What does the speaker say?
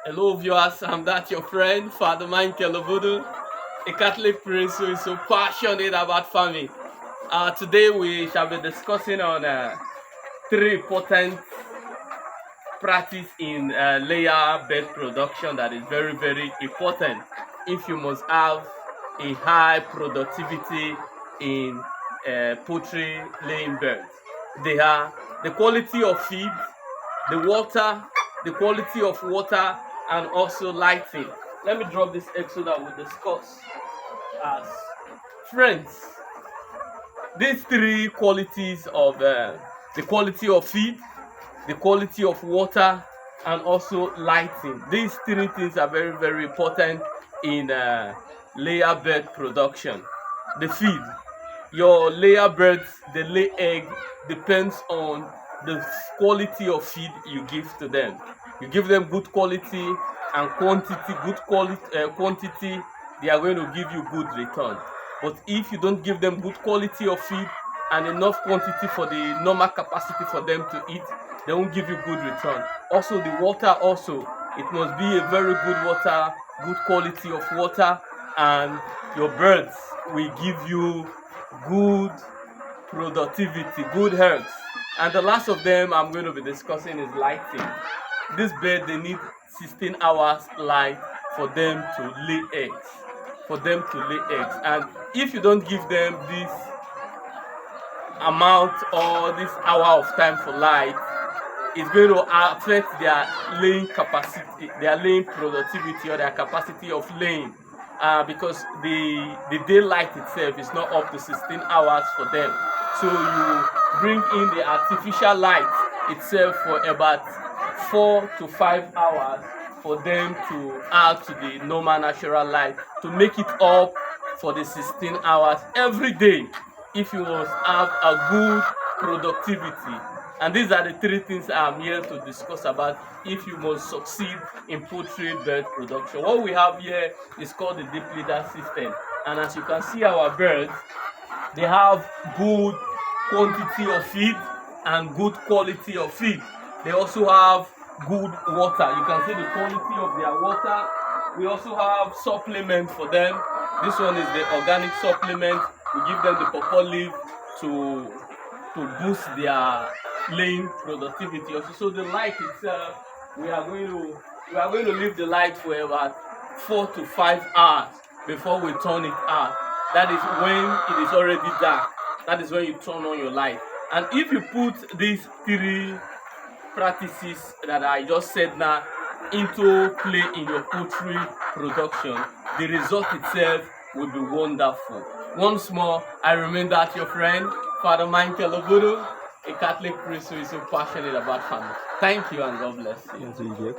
Hello, viewers. I'm that your friend, Father Michael Obudu, a Catholic priest who is so passionate about farming. Today we shall be discussing on three important practice in layer bed production that is very, very important if you must have a high productivity in poultry laying birds. They are the quality of feed, the water, the quality of water, and also lighting. Let me drop this episode that we'll discuss as friends. These three qualities of the quality of feed, the quality of water, and also lighting. These three things are very, very important in layer bird production. The feed, your layer birds, they lay egg depends on the quality of feed you give to them. You give them good quality and quantity, quantity, they are going to give you good return. But if you don't give them good quality of feed and enough quantity for the normal capacity for them to eat, they won't give you good return. Also, the water also, it must be a very good water, good quality of water, and your birds will give you good productivity, good health. And the last of them I'm going to be discussing is lighting. This bird, they need 16 hours light for them to lay eggs. And if you don't give them this amount or this hour of time for light, it's going to affect their laying capacity, their laying productivity, or their capacity of laying, because the daylight itself is not up to 16 hours for them. So you bring in the artificial light itself for about 4 to 5 hours for them to add to the normal natural light to make it up for the 16 hours every day if you must have a good productivity. And these are the three things I'm here to discuss about if you must succeed in poultry bird production. What we have here is called the deep leader system. And as you can see, our birds, they have good quantity of feed and good quality of feed. They also have good water. You can see the quality of their water. We also have supplement for them. This one is the organic supplement. We give them the pawpaw leaf to boost their laying productivity. Also, so the light itself, we are going to leave the light for about 4 to 5 hours before we turn it out. That is when it is already dark. That is when you turn on your light. And if you put these three practices that I just said now into play in your poultry production, the result itself will be wonderful. Once more, I remain that your friend, Father Michael Obudu, a Catholic priest who is so passionate about farming. Thank you and God bless you.